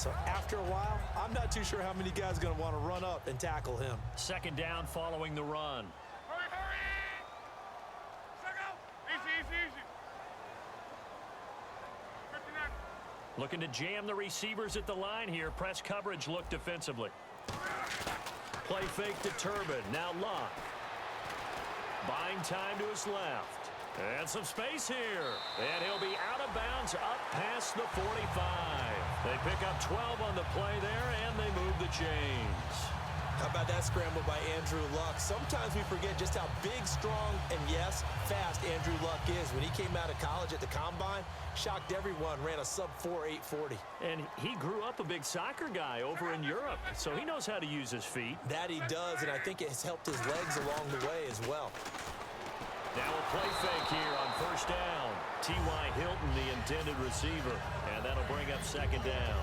So after a while, I'm not too sure how many guys are going to want to run up and tackle him. Second down following the run. Hurry, hurry! Second. Easy, easy, easy. 59. Looking to jam the receivers at the line here. Press coverage look defensively. Play fake to Turbin. Now Luck. Buying time to his left. And some space here. And he'll be out of bounds up past the 45. They pick up 12 on the play there, and they move the chains. How about that scramble by Andrew Luck? Sometimes we forget just how big, strong, and yes, fast Andrew Luck is. When he came out of college at the Combine, shocked everyone, ran a sub-4 840. And he grew up a big soccer guy over in Europe, so he knows how to use his feet. That he does, and I think it has helped his legs along the way as well. Now a play fake here on first down. T.Y. Hilton, the intended receiver, and that'll bring up second down.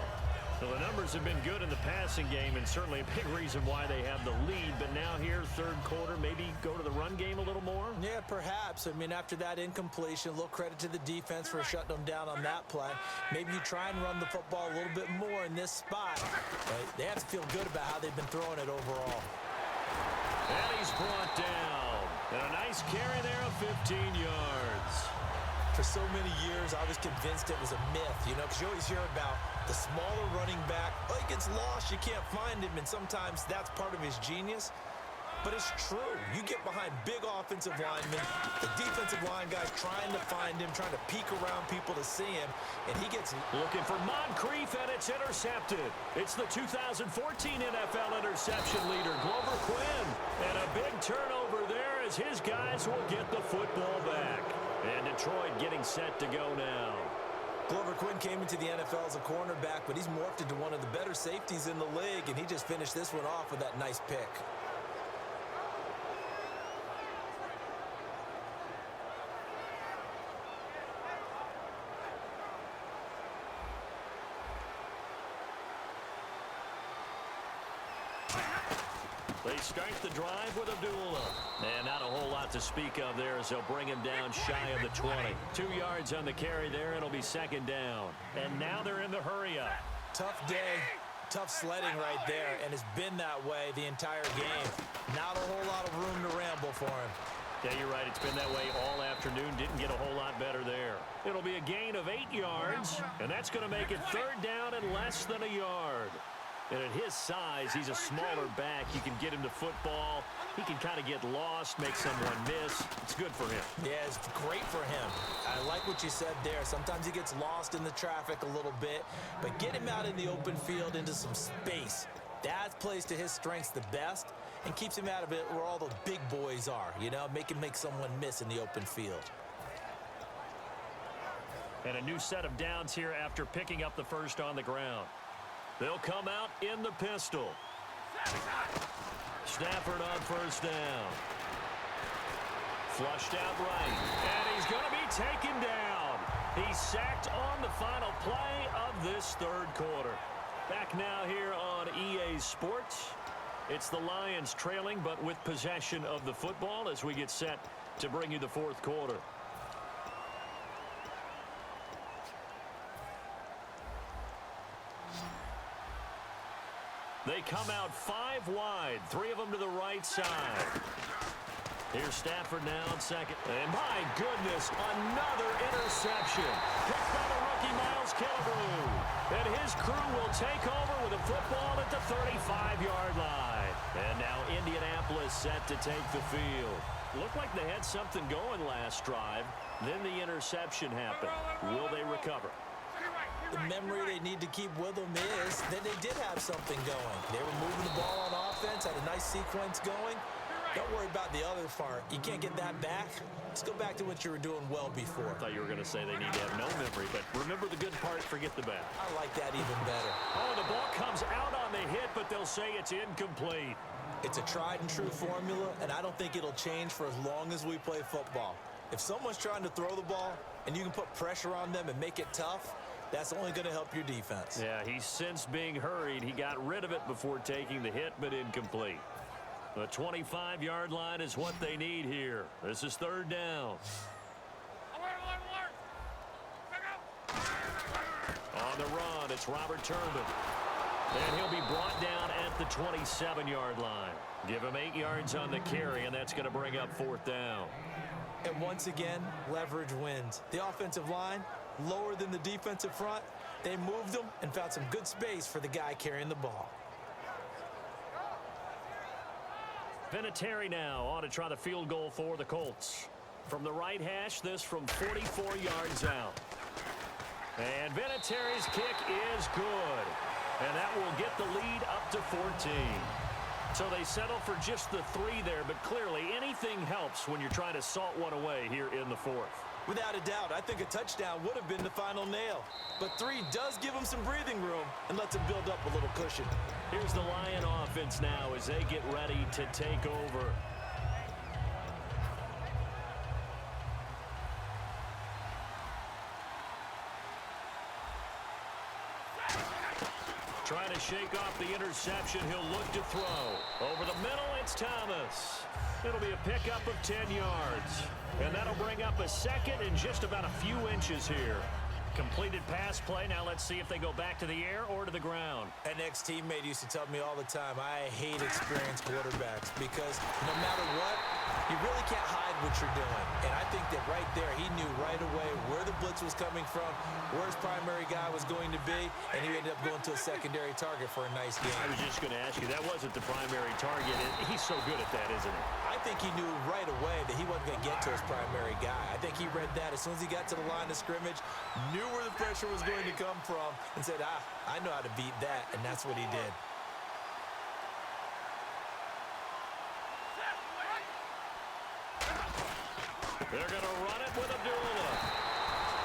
So the numbers have been good in the passing game, and certainly a big reason why they have the lead. But now here, third quarter, maybe go to the run game a little more? Yeah, perhaps. I mean, after that incompletion, a little credit to the defense for shutting them down on that play. Maybe you try and run the football a little bit more in this spot. But they have to feel good about how they've been throwing it overall. And he's brought down. And a nice carry there of 15 yards. For so many years, I was convinced it was a myth, you know, because you always hear about the smaller running back. Oh, he gets lost, you can't find him, and sometimes that's part of his genius. But it's true. You get behind big offensive linemen, the defensive line guys trying to find him, trying to peek around people to see him, and he gets... Looking for Moncrief, and it's intercepted. It's the 2014 NFL interception leader, Glover Quinn. And a big turnover there as his guys will get the football back. And Detroit getting set to go now. Glover Quinn came into the NFL as a cornerback, but he's morphed into one of the better safeties in the league, and he just finished this one off with that nice pick. They start the drive with Abdullah. And not a whole lot to speak of there as they'll bring him down shy of the 20. 2 yards on the carry there. It'll be second down. And now they're in the hurry-up. Tough day, tough sledding right there, and it's been that way the entire game. Not a whole lot of room to ramble for him. Yeah, you're right. It's been that way all afternoon. Didn't get a whole lot better there. It'll be a gain of 8 yards, and that's going to make it third down and less than a yard. And at his size, he's a smaller back. You can get him to football. He can kind of get lost, make someone miss. It's good for him. Yeah, it's great for him. I like what you said there. Sometimes he gets lost in the traffic a little bit, but get him out in the open field into some space. That plays to his strengths the best and keeps him out of it where all the big boys are, you know, make someone miss in the open field. And a new set of downs here after picking up the first on the ground. They'll come out in the pistol. Stafford on first down. Flushed out right. And he's going to be taken down. He's sacked on the final play of this third quarter. Back now here on EA Sports. It's the Lions trailing, but with possession of the football as we get set to bring you the fourth quarter. They come out 5 wide, 3 of them to the right side. Here's Stafford now on second. And my goodness, another interception. Picked by the rookie Miles Killebrew. And his crew will take over with a football at the 35-yard line. And now Indianapolis set to take the field. Looked like they had something going last drive. Then the interception happened. Will they recover? The memory they need to keep with them is that they did have something going. They were moving the ball on offense, had a nice sequence going. Don't worry about the other part. You can't get that back. Let's go back to what you were doing well before. I thought you were going to say they need to have no memory, but remember the good part, forget the bad. I like that even better. Oh, the ball comes out on the hit, but they'll say it's incomplete. It's a tried and true formula, and I don't think it'll change for as long as we play football. If someone's trying to throw the ball and you can put pressure on them and make it tough, that's only going to help your defense. Yeah, he's since being hurried. He got rid of it before taking the hit, but incomplete. The 25-yard line is what they need here. This is third down. On the run, and it's Robert Turbin. And he'll be brought down at the 27-yard line. Give him 8 yards on the carry, and that's going to bring up 4th down. And once again, leverage wins. The offensive line, lower than the defensive front. They moved them and found some good space for the guy carrying the ball. Vinatieri now on to try the field goal for the Colts. From the right hash, this from 44 yards out. And Vinatieri's kick is good. And that will get the lead up to 14. So they settle for just the 3 there, but clearly anything helps when you're trying to salt one away here in the 4th. Without a doubt, I think a touchdown would have been the final nail. But 3 does give them some breathing room and lets them build up a little cushion. Here's the Lion offense now as they get ready to take over. Trying to shake off the interception. He'll look to throw. Over the middle, it's Thomas. It'll be a pickup of 10 yards. And that'll bring up a second and just about a few inches here. Completed pass play. Now let's see if they go back to the air or to the ground. An ex-teammate used to tell me all the time, I hate experienced quarterbacks because no matter what, you really can't hide what you're doing. And I think that right there, he knew right away where the blitz was coming from, where his primary guy was going to be, and he ended up going to a secondary target for a nice game. I was just going to ask you, that wasn't the primary target. He's so good at that, isn't he? I think he knew right away that he wasn't going to get to his primary guy. I think he read that as soon as he got to the line of scrimmage, knew where the pressure was going to come from, and said, I know how to beat that, and that's what he did. They're going to run it with Abdullah.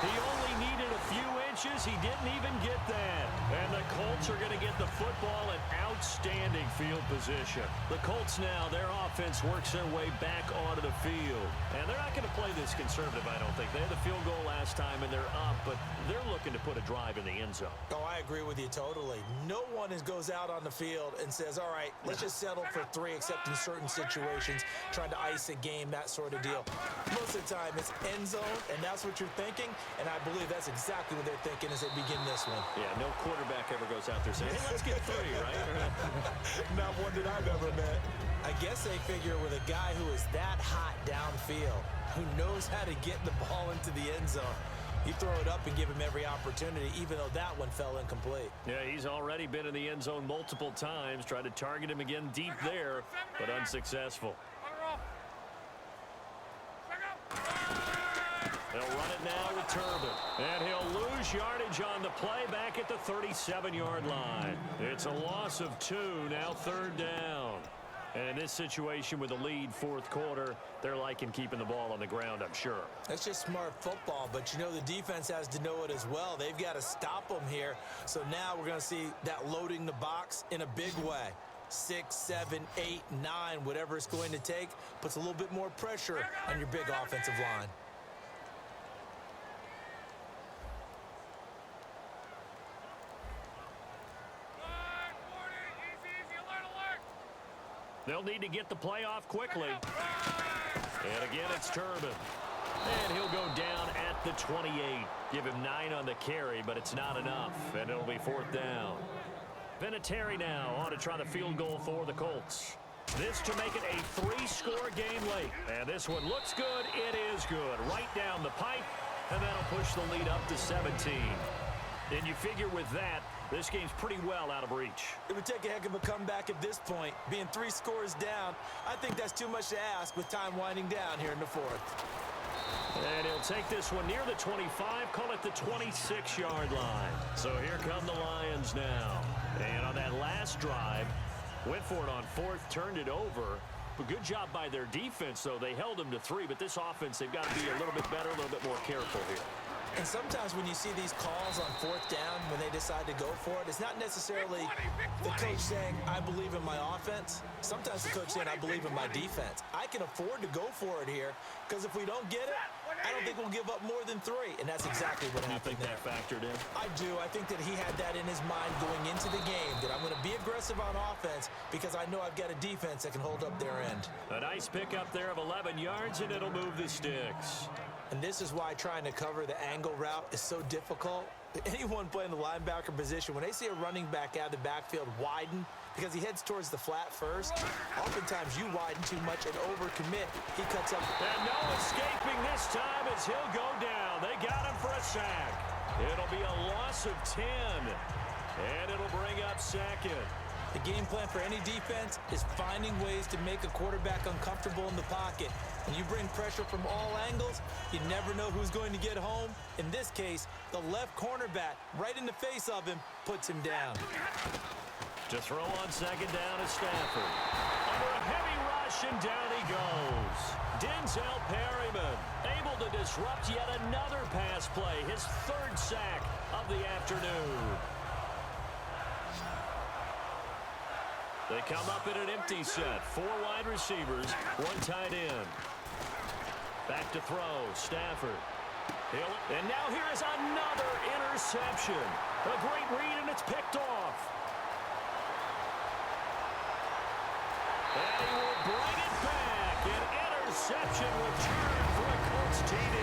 He only needed a few inches. He didn't even get that. And the Colts are going to get the football in outstanding field position. The Colts now, their offense works their way back onto the field. And they're not going to play this conservative, I don't think. They had the field goal last time, and they're up, but they're looking to put a drive in the end zone. Oh, I agree with you totally. No one goes out on the field and says, all right, let's just settle for 3, except in certain situations, trying to ice a game, that sort of deal. Most of the time, it's end zone, and that's what you're thinking, and I believe that's exactly what they're thinking as they begin this one. Yeah, no quarterback ever goes out there saying, hey, let's get 3, right? Not one that I've ever met. I guess they figure with a guy who is that hot downfield, who knows how to get the ball into the end zone, you throw it up and give him every opportunity, even though that one fell incomplete. Yeah, he's already been in the end zone multiple times, tried to target him again deep there, but unsuccessful. They'll run it now with Turbin. And he'll lose yardage on the play back at the 37-yard line. It's a loss of 2, now 3rd down. And in this situation with the lead 4th quarter, they're liking keeping the ball on the ground, I'm sure. That's just smart football, but you know the defense has to know it as well. They've got to stop them here. So now we're going to see that loading the box in a big way. 6, 7, 8, 9, whatever it's going to take, puts a little bit more pressure on your big offensive line. They'll need to get the play off quickly. And again, it's Turbin. And he'll go down at the 28. Give him 9 on the carry, but it's not enough. And it'll be 4th down. Vinatieri now on to try the field goal for the Colts. This to make it a 3-score game late. And this one looks good. It is good. Right down the pipe. And that'll push the lead up to 17. And you figure with that, this game's pretty well out of reach. It would take a heck of a comeback at this point. Being 3 scores down, I think that's too much to ask with time winding down here in the 4th. And he'll take this one near the 25, call it the 26-yard line. So here come the Lions now. And on that last drive, went for it on 4th, turned it over. But good job by their defense, though. They held them to 3, but this offense, they've got to be a little bit better, a little bit more careful here. And sometimes when you see these calls on 4th down, when they decide to go for it, it's not necessarily the coach saying, I believe in my offense. Sometimes the coach saying, I believe in my defense. I can afford to go for it here because if we don't get it, I don't think we'll give up more than 3. And that's exactly what happened there. You think that factored in? I do. I think that he had that in his mind going into the game, that I'm going to be aggressive on offense because I know I've got a defense that can hold up their end. A nice pickup there of 11 yards, and it'll move the sticks. And this is why trying to cover the angle route is so difficult. Anyone playing the linebacker position, when they see a running back out of the backfield widen because he heads towards the flat first, oftentimes you widen too much and overcommit. He cuts up. And no escaping this time as he'll go down. They got him for a sack. It'll be a loss of 10. And it'll bring up second. The game plan for any defense is finding ways to make a quarterback uncomfortable in the pocket. When you bring pressure from all angles, you never know who's going to get home. In this case, the left cornerback, right in the face of him, puts him down. To throw on second down is Stafford. Under a heavy rush, and down he goes. Denzel Perryman able to disrupt yet another pass play, his third sack of the afternoon. They come up in an empty set. 4 wide receivers, 1 tight end. Back to throw, Stafford. And now here is another interception. A great read, and it's picked off. And he will bring it back. An interception return for a Colts TD.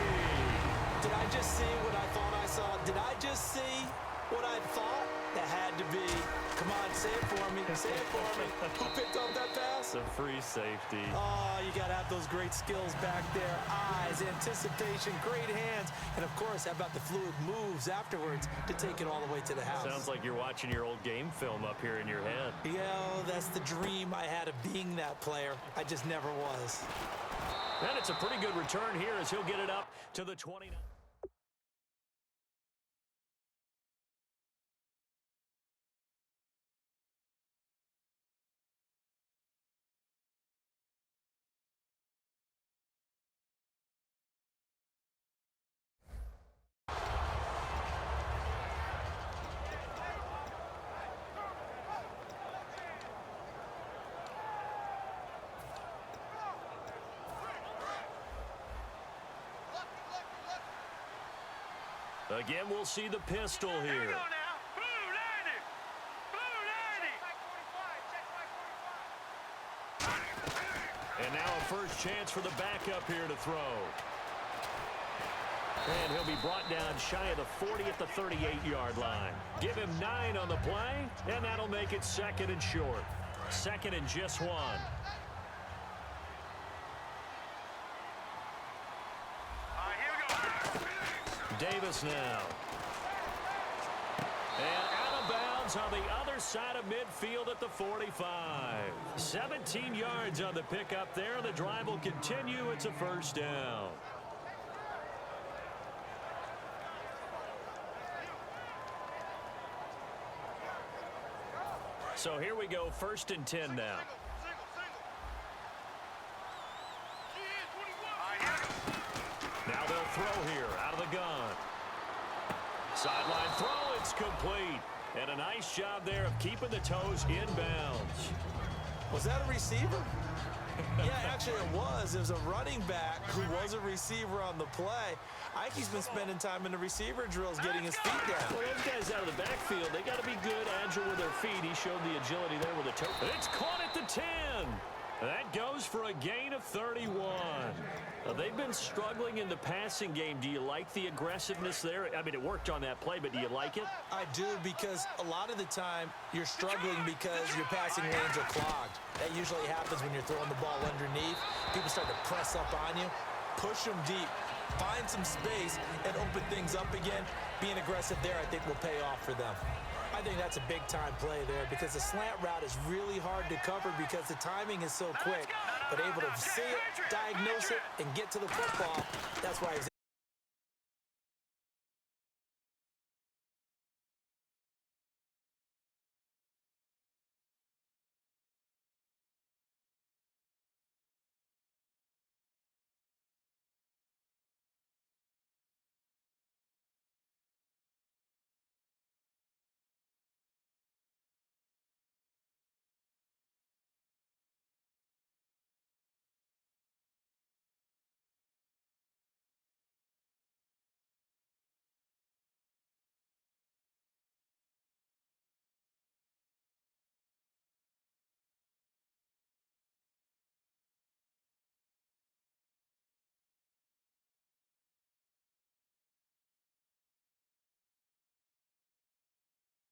Did I just see what I thought I saw? Did I just see what I thought? That had to be. Come on, say it for me. Say it for me. Who picked up that pass? The free safety. Oh, you got to have those great skills back there. Eyes, anticipation, great hands. And, of course, how about the fluid moves afterwards to take it all the way to the house? Sounds like you're watching your old game film up here in your head. Yeah, that's the dream I had of being that player. I just never was. And it's a pretty good return here as he'll get it up to the 29. Again, we'll see the pistol here. Here we go now. Blue 90. Blue 90. And now a first chance for the backup here to throw. And he'll be brought down shy of the 40 at the 38-yard line. Give him 9 on the play, and that'll make it second and short. Second and just 1. Davis now. And out of bounds on the other side of midfield at the 45. 17 yards on the pickup there. The drive will continue. It's a first down. So here we go, 1st and 10 now. Now they'll throw here out of the gun. Sideline throw, it's complete. And a nice job there of keeping the toes inbounds. Was that a receiver? Yeah, actually it was. It was a running back who was a receiver on the play. I think he's been spending time in the receiver drills getting his feet down. Well, those guys out of the backfield, they got to be good, agile with their feet. He showed the agility there with the toe. It's caught at the 10. That goes for a gain of 31. They've been struggling in the passing game. Do you like the aggressiveness there? I mean, it worked on that play, but do you like it? I do, because a lot of the time you're struggling because your passing lanes are clogged. That usually happens when you're throwing the ball underneath. People start to press up on you. Push them deep. Find some space and open things up again. Being aggressive there, I think, will pay off for them. I think that's a big-time play there because the slant route is really hard to cover because the timing is so quick. But able to see it, diagnose it, and get to the football, that's why he's